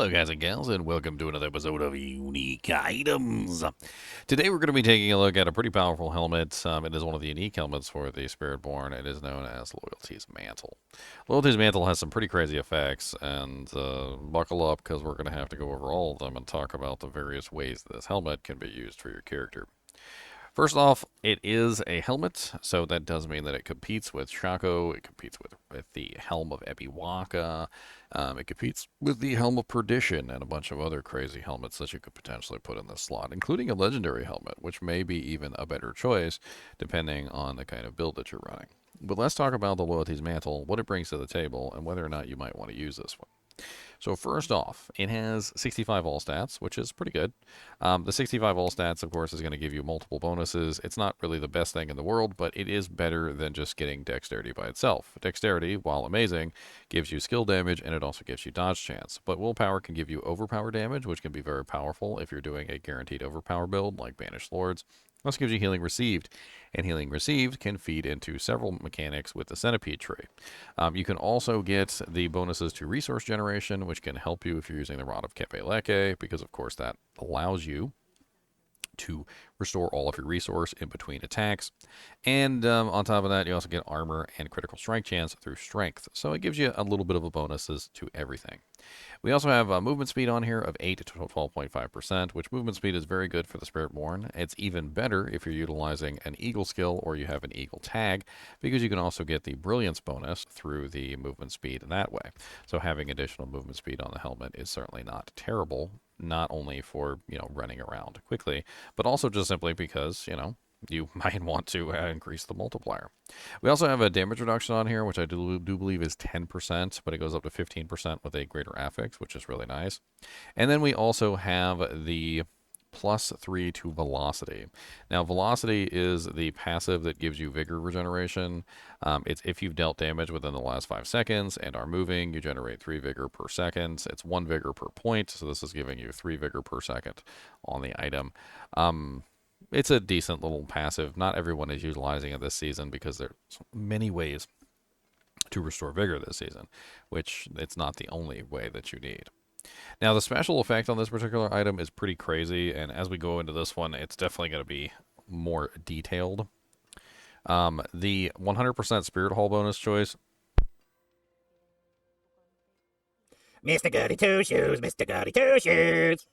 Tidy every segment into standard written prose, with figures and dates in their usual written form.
Hello guys and gals, and welcome to another episode of Unique Items. Today we're going to be taking a look at a pretty powerful helmet. It is one of the unique helmets for the Spiritborn. It is known as Loyalty's Mantle. Loyalty's Mantle has some pretty crazy effects, and buckle up because we're going to have to go over all of them and talk about the various ways this helmet can be used for your character. First off, it is a helmet, so that does mean that it competes with Shaco, it competes with the Helm of Epiwaka, it competes with the Helm of Perdition, and a bunch of other crazy helmets that you could potentially put in this slot, including a legendary helmet, which may be even a better choice, depending on the kind of build that you're running. But let's talk about the Loyalty's Mantle, what it brings to the table, and whether or not you might want to use this one. So first off, it has 65 all stats, which is pretty good. The 65 all stats, of course, is going to give you multiple bonuses. It's not really the best thing in the world, but it is better than just getting dexterity by itself. Dexterity, while amazing, gives you skill damage, and it also gives you dodge chance. But willpower can give you overpower damage, which can be very powerful if you're doing a guaranteed overpower build, like Banished Lords. Also gives you healing received, and healing received can feed into several mechanics with the centipede tree. You can also get the bonuses to resource generation, which can help you if you're using the Rod of Kepeleke, because of course that allows you to restore all of your resource in between attacks. And on top of that, you also get armor and critical strike chance through strength. So it gives you a little bit of a bonuses to everything. We also have movement speed on here of 8 to 12.5%, which movement speed is very good for the Spiritborn. It's even better if you're utilizing an Eagle skill or you have an Eagle tag, because you can also get the Brilliance bonus through the movement speed in that way. So having additional movement speed on the helmet is certainly not terrible, not only for, running around quickly, but also just simply because, you might want to increase the multiplier. We also have a damage reduction on here, which I do believe is 10%, but it goes up to 15% with a greater affix, which is really nice. And then we also have the +3 to velocity. Now, velocity is the passive that gives you vigor regeneration. It's if you've dealt damage within the last 5 seconds and are moving, you generate 3 vigor per second. It's 1 vigor per point, so this is giving you 3 vigor per second on the item. It's a decent little passive. Not everyone is utilizing it this season because there's many ways to restore vigor this season, which it's not the only way that you need. Now, the special effect on this particular item is pretty crazy, and as we go into this one, it's definitely going to be more detailed. The 100% Spirit Hall bonus choice. Mr. Goody Two Shoes, Mr. Goody Two Shoes.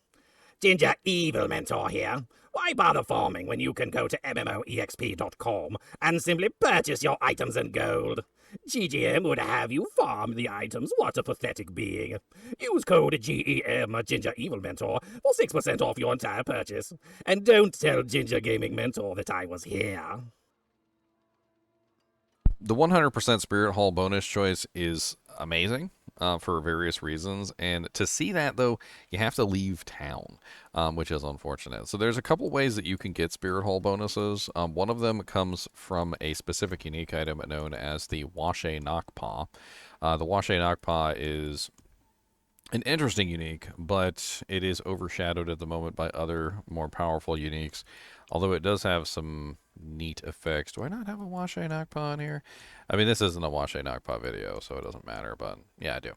Ginger Evil Mentor here. Why bother farming when you can go to MMOEXP.com and simply purchase your items in gold? GGM would have you farm the items. What a pathetic being. Use code GEM Ginger Evil Mentor for 6% off your entire purchase. And don't tell Ginger Gaming Mentor that I was here. The 100% Spirit Hall bonus choice is amazing for various reasons, and to see that, though, you have to leave town, which is unfortunate. So there's a couple ways that you can get Spirit Hall bonuses. One of them comes from a specific unique item known as the Washe Nakpa. The Washe Nakpa is an interesting unique, but it is overshadowed at the moment by other more powerful uniques, although it does have some neat effects. Do I not have a Washe Nakpa on here? I mean, this isn't a Washe Nakpa video, so it doesn't matter, but yeah, I do.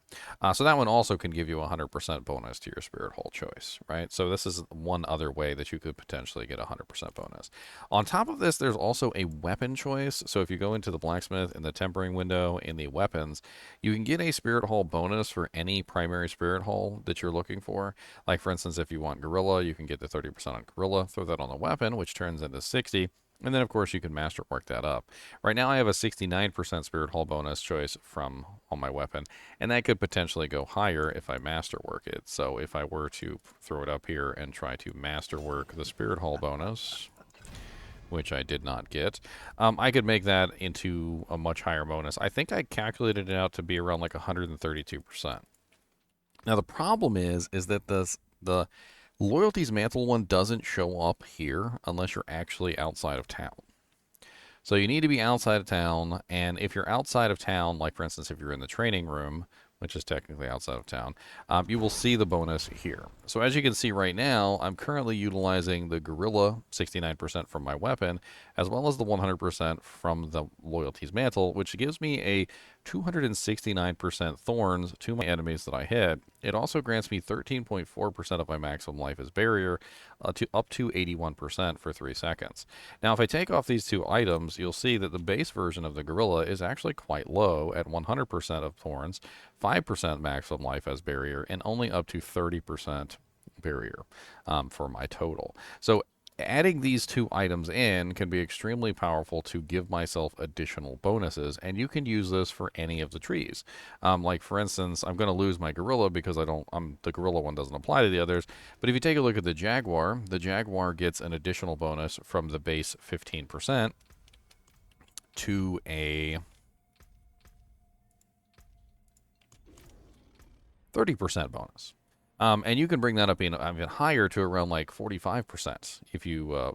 So that one also can give you a 100% bonus to your Spirit Hall choice, right? So this is one other way that you could potentially get a 100% bonus. On top of this, there's also a weapon choice. So if you go into the blacksmith in the tempering window in the weapons, you can get a Spirit Hall bonus for any primary Spirit Hall that you're looking for. Like, for instance, if you want Gorilla, you can get the 30% on Gorilla, throw that on the weapon, which turns into 60. And then, of course, you can masterwork that up. Right now, I have a 69% Spirit Hall bonus choice on my weapon, and that could potentially go higher if I masterwork it. So if I were to throw it up here and try to masterwork the Spirit Hall bonus, which I did not get, I could make that into a much higher bonus. I think I calculated it out to be around like 132%. Now, the problem is that the Loyalty's Mantle one doesn't show up here unless you're actually outside of town. So you need to be outside of town, and if you're outside of town, like for instance if you're in the training room, which is technically outside of town, you will see the bonus here. So as you can see right now, I'm currently utilizing the Gorilla 69% from my weapon, as well as the 100% from the Loyalty's Mantle, which gives me a 269% thorns to my enemies that I hit. It also grants me 13.4% of my maximum life as barrier, to up to 81% for 3 seconds. Now, if I take off these two items, you'll see that the base version of the gorilla is actually quite low at 100% of thorns, 5% maximum life as barrier, and only up to 30% barrier for my total. So adding these two items in can be extremely powerful to give myself additional bonuses, and you can use this for any of the trees. Like for instance, I'm going to lose my gorilla because the gorilla one doesn't apply to the others. But if you take a look at the jaguar gets an additional bonus from the base 15% to a 30% bonus. And you can bring that up even higher to around like 45% if you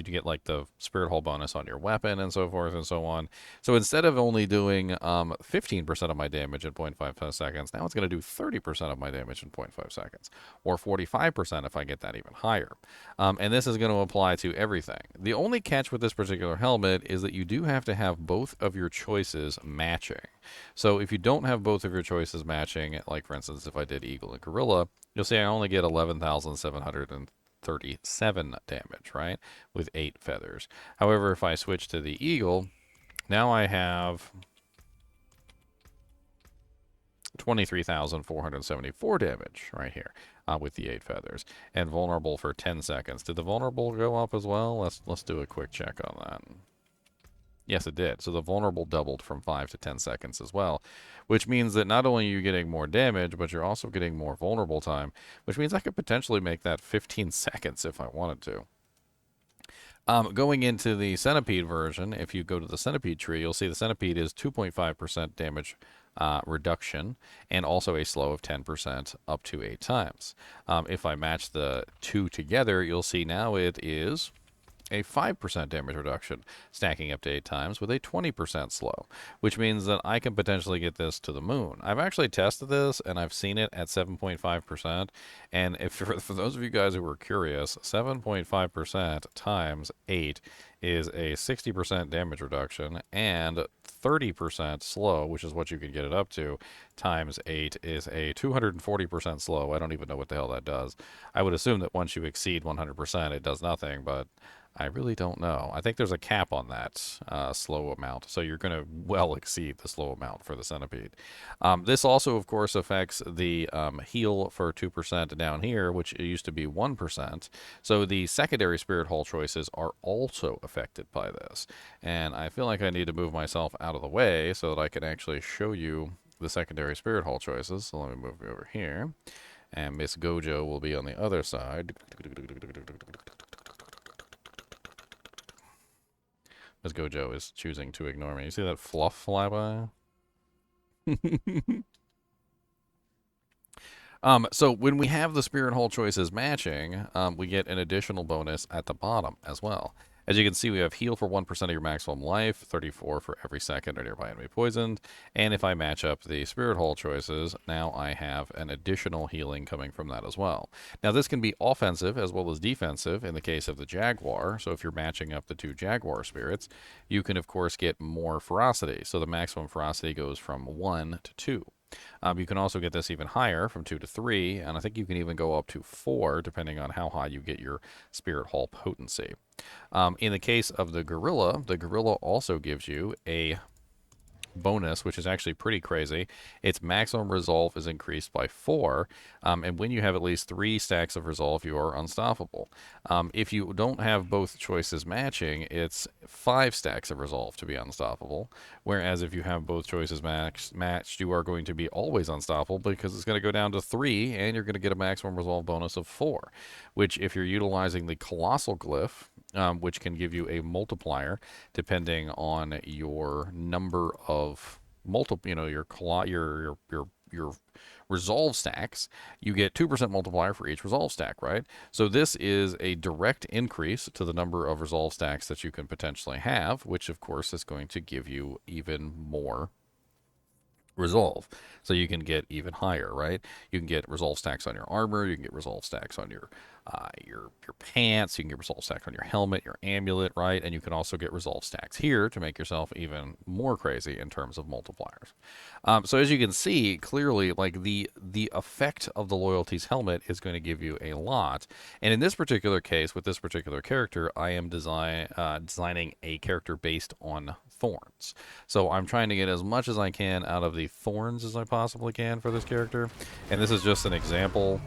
get like the Spirit Hole bonus on your weapon and so forth and so on. So instead of only doing 15% of my damage in 0.5 seconds, now it's going to do 30% of my damage in 0.5 seconds, or 45% if I get that even higher. And this is going to apply to everything. The only catch with this particular helmet is that you do have to have both of your choices matching. So if you don't have both of your choices matching, like for instance, if I did Eagle and Gorilla, you'll see I only get 11,737 damage, right? With 8 feathers. However, if I switch to the Eagle, now I have 23,474 damage right here with the 8 feathers, and vulnerable for 10 seconds. Did the vulnerable go up as well? Let's do a quick check on that. Yes, it did. So the vulnerable doubled from 5 to 10 seconds as well, which means that not only are you getting more damage, but you're also getting more vulnerable time, which means I could potentially make that 15 seconds if I wanted to. Going into the centipede version, if you go to the centipede tree, you'll see the centipede is 2.5% damage reduction, and also a slow of 10% up to 8 times. If I match the two together, you'll see now it is a 5% damage reduction, stacking up to 8 times with a 20% slow, which means that I can potentially get this to the moon. I've actually tested this, and I've seen it at 7.5%, and if for those of you guys who were curious, 7.5% times 8 is a 60% damage reduction, and 30% slow, which is what you can get it up to, times 8 is a 240% slow. I don't even know what the hell that does. I would assume that once you exceed 100%, it does nothing, but I really don't know. I think there's a cap on that slow amount, so you're going to well exceed the slow amount for the centipede. This also, of course, affects the heal for 2% down here, which used to be 1%. So the secondary Spirit Hole choices are also affected by this. And I feel like I need to move myself out of the way so that I can actually show you the secondary Spirit Hole choices. So let me move you over here. And Miss Gojo will be on the other side. As Gojo is choosing to ignore me. You see that fluff fly by? So when we have the Spirit Hole choices matching, we get an additional bonus at the bottom as well. As you can see, we have heal for 1% of your maximum life, 34 for every second a nearby enemy poisoned, and if I match up the Spirit Hole choices, now I have an additional healing coming from that as well. Now this can be offensive as well as defensive in the case of the Jaguar, so if you're matching up the two Jaguar spirits, you can of course get more ferocity, so the maximum ferocity goes from 1 to 2. You can also get this even higher from 2 to 3, and I think you can even go up to 4 depending on how high you get your Spirit Hole potency. In the case of the gorilla also gives you a bonus, which is actually pretty crazy. Its maximum resolve is increased by 4, and when you have at least 3 stacks of resolve, you are unstoppable. If you don't have both choices matching, it's 5 stacks of resolve to be unstoppable, whereas if you have both choices matched, you are going to be always unstoppable because it's going to go down to 3, and you're going to get a maximum resolve bonus of 4, which if you're utilizing the Colossal Glyph, which can give you a multiplier depending on your number of your resolve stacks, you get 2% multiplier for each resolve stack, right? So this is a direct increase to the number of resolve stacks that you can potentially have, which of course is going to give you even more resolve, so you can get even higher, right? You can get resolve stacks on your armor, you can get resolve stacks on your your pants. You can get resolve stacks on your helmet, your amulet, right? And you can also get resolve stacks here to make yourself even more crazy in terms of multipliers. So as you can see clearly, like the effect of the loyalties helmet is going to give you a lot. And in this particular case, with this particular character, I am designing a character based on thorns. So I'm trying to get as much as I can out of the thorns as I possibly can for this character. And this is just an example.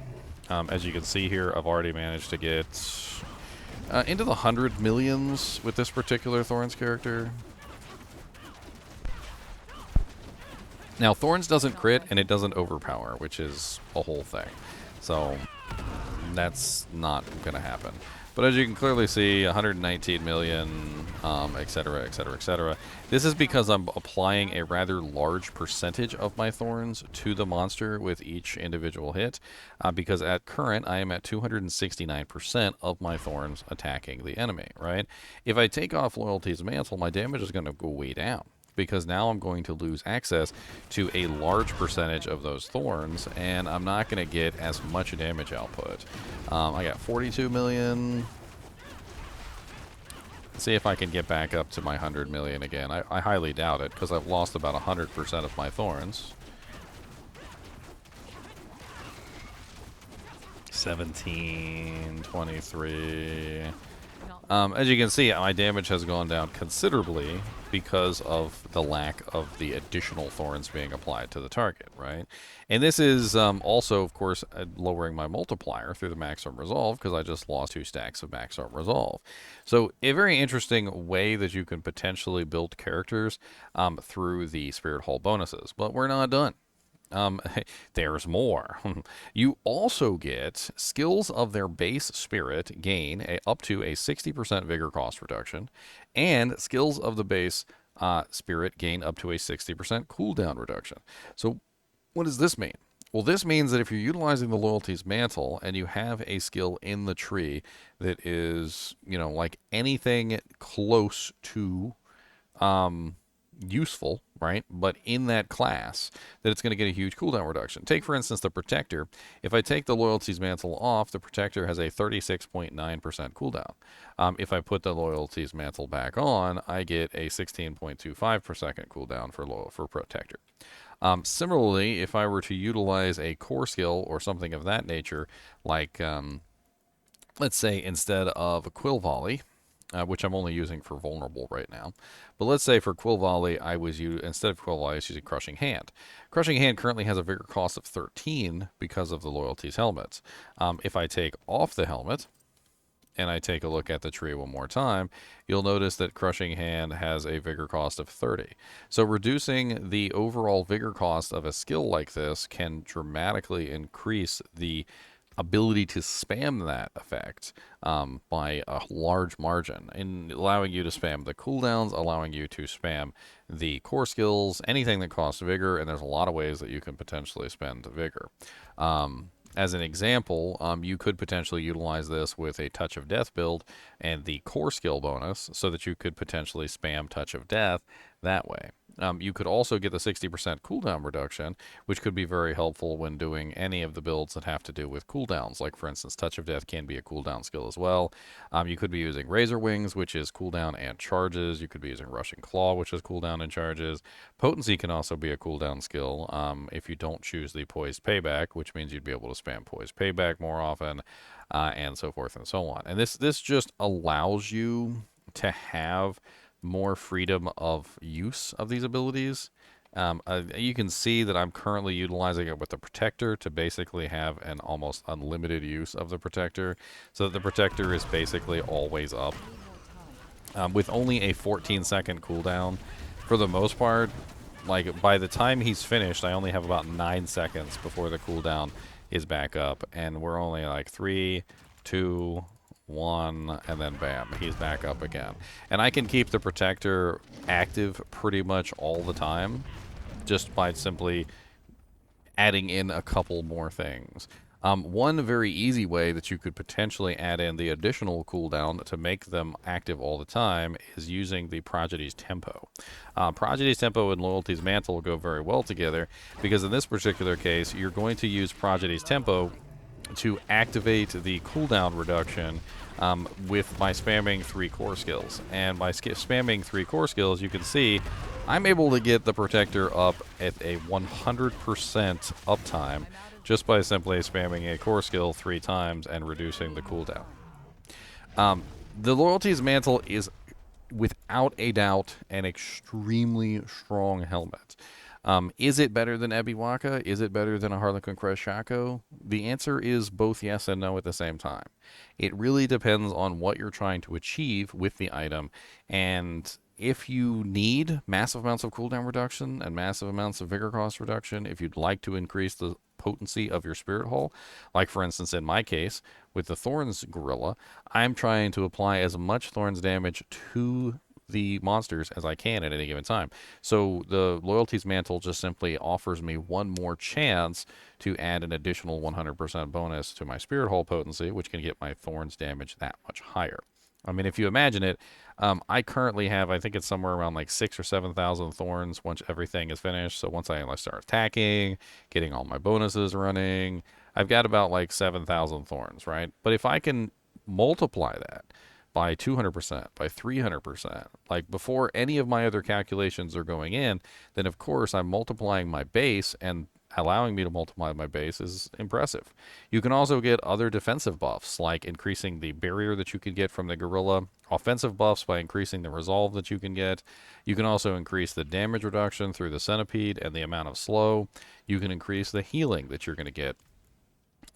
As you can see here, I've already managed to get into the 100 millions with this particular Thorns character. Now, Thorns doesn't crit, and it doesn't overpower, which is a whole thing. So, that's not going to happen. But as you can clearly see, 119 million, etc., etc., etc. This is because I'm applying a rather large percentage of my thorns to the monster with each individual hit, because at current, I am at 269% of my thorns attacking the enemy, right? If I take off Loyalty's Mantle, my damage is going to go way down, because now I'm going to lose access to a large percentage of those thorns, and I'm not going to get as much damage output. I got 42 million. Let's see if I can get back up to my 100 million again. I highly doubt it, because I've lost about 100% of my thorns. 17, 23... as you can see, my damage has gone down considerably because of the lack of the additional thorns being applied to the target, right? And this is also, of course, lowering my multiplier through the maximum resolve, because I just lost 2 stacks of maximum resolve. So a very interesting way that you can potentially build characters through the Spirit Hall bonuses. But we're not done. There's more. You also get skills of their base spirit gain up to a 60% vigor cost reduction, and skills of the base spirit gain up to a 60% cooldown reduction. So what does this mean? Well, this means that if you're utilizing the Loyalties Mantle and you have a skill in the tree that is, like anything close to useful, right? But in that class, that it's going to get a huge cooldown reduction. Take, for instance, the Protector. If I take the Loyalties Mantle off, the Protector has a 36.9% cooldown. If I put the Loyalties Mantle back on, I get a 16.25 per second cooldown for Protector. Similarly, if I were to utilize a core skill or something of that nature, like, let's say instead of a Quill Volley, which I'm only using for vulnerable right now. But let's say for Quill Volley, instead of Quill Volley, I was using Crushing Hand. Crushing Hand currently has a vigor cost of 13 because of the Loyalties helmets. If I take off the helmet, and I take a look at the tree one more time, you'll notice that Crushing Hand has a vigor cost of 30. So reducing the overall vigor cost of a skill like this can dramatically increase the ability to spam that effect by a large margin, in allowing you to spam the cooldowns, allowing you to spam the core skills, anything that costs vigor, and there's a lot of ways that you can potentially spend vigor. As an example, you could potentially utilize this with a Touch of Death build and the core skill bonus, so that you could potentially spam Touch of Death that way. You could also get the 60% cooldown reduction, which could be very helpful when doing any of the builds that have to do with cooldowns. Like, for instance, Touch of Death can be a cooldown skill as well. You could be using Razor Wings, which is cooldown and charges. You could be using Rushing Claw, which is cooldown and charges. Potency can also be a cooldown skill if you don't choose the Poised Payback, which means you'd be able to spam Poised Payback more often, and so forth and so on. And this just allows you to have more freedom of use of these abilities. You can see that I'm currently utilizing it with the Protector to basically have an almost unlimited use of the Protector, so that the Protector is basically always up. With only a 14-second cooldown, for the most part, like by the time he's finished, I only have about 9 seconds before the cooldown is back up, and we're only like 3, 2, 1, and then bam, he's back up again. And I can keep the Protector active pretty much all the time, just by simply adding in a couple more things. One very easy way that you could potentially add in the additional cooldown to make them active all the time is using the Prodigy's Tempo. Prodigy's Tempo and Loyalty's Mantle go very well together, because in this particular case, you're going to use Prodigy's Tempo to activate the cooldown reduction with by spamming 3 core skills. And by spamming 3 core skills, you can see I'm able to get the protector up at a 100% uptime just by simply spamming a core skill 3 times and reducing the cooldown. The Loyalty's Mantle is without a doubt an extremely strong helmet. Is it better than Ebiwaka? Is it better than a Harlequin Crest Shaco? The answer is both yes and no at the same time. It really depends on what you're trying to achieve with the item, and if you need massive amounts of cooldown reduction and massive amounts of vigor cost reduction, if you'd like to increase the potency of your Spirit Hull, like for instance in my case with the Thorns Gorilla, I'm trying to apply as much Thorns damage to the monsters as I can at any given time. So the Loyalty's Mantle just simply offers me one more chance to add an additional 100% bonus to my Spirit Hull potency, which can get my Thorns damage that much higher. I mean, if you imagine it, I currently have, I think it's somewhere around like 6,000 or 7,000 thorns once everything is finished. So once I start attacking, getting all my bonuses running, I've got about like 7,000 thorns, right? But if I can multiply that by 200%, by 300%, like before any of my other calculations are going in, then of course I'm multiplying my base, and allowing me to multiply my base is impressive. You can also get other defensive buffs, like increasing the barrier that you can get from the gorilla, offensive buffs by increasing the resolve that you can get. You can also increase the damage reduction through the centipede and the amount of slow. You can increase the healing that you're going to get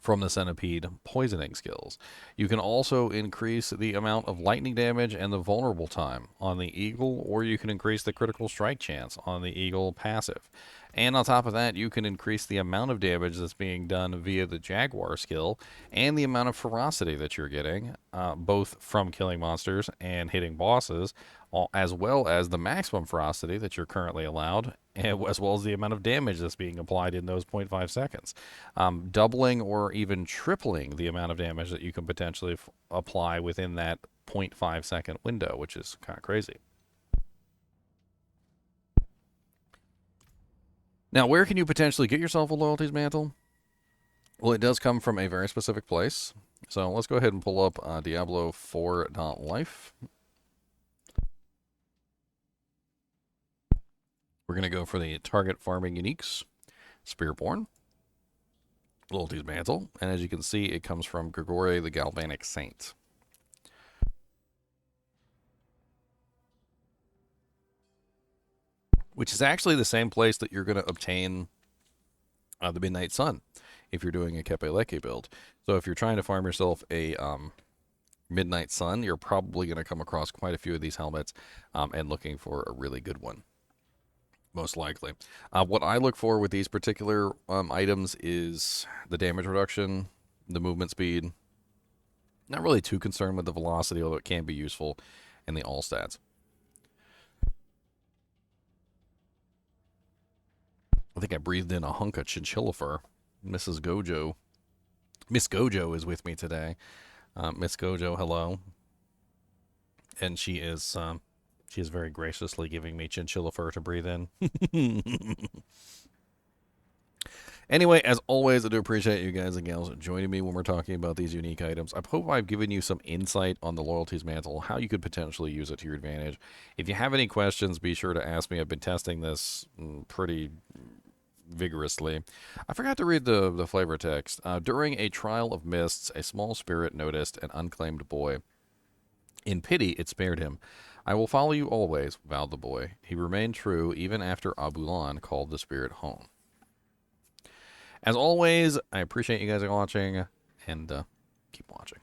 from the centipede poisoning skills. You can also increase the amount of lightning damage and the vulnerable time on the eagle, or you can increase the critical strike chance on the eagle passive. And on top of that, you can increase the amount of damage that's being done via the Jaguar skill and the amount of ferocity that you're getting, both from killing monsters and hitting bosses, as well as the maximum ferocity that you're currently allowed, as well as the amount of damage that's being applied in those 0.5 seconds. Doubling or even tripling the amount of damage that you can potentially apply within that 0.5 second window, which is kind of crazy. Now, where can you potentially get yourself a Loyalty's Mantle? Well, it does come from a very specific place. So let's go ahead and pull up Diablo 4.life. We're going to go for the target farming uniques, Spiritborn, Loyalty's Mantle, and as you can see, it comes from Grigore the Galvanic Saint. Which is actually the same place that you're going to obtain the Midnight Sun if you're doing a Kepeleke build. So if you're trying to farm yourself a Midnight Sun, you're probably going to come across quite a few of these helmets and looking for a really good one, most likely. What I look for with these particular items is the damage reduction, the movement speed. Not really too concerned with the velocity, although it can be useful, and the all stats. I think I breathed in a hunk of chinchilla fur. Mrs. Gojo. Miss Gojo is with me today. Miss Gojo, hello. And she is very graciously giving me chinchilla fur to breathe in. Anyway, as always, I do appreciate you guys and gals joining me when we're talking about these unique items. I hope I've given you some insight on the Loyalty's Mantle, how you could potentially use it to your advantage. If you have any questions, be sure to ask me. I've been testing this pretty vigorously. I forgot to read the flavor text. During a trial of mists, a small spirit noticed an unclaimed boy. In pity, it spared him. I will follow you always, vowed the boy. He remained true even after Abulan called the spirit home. As always, I appreciate you guys watching, and keep watching.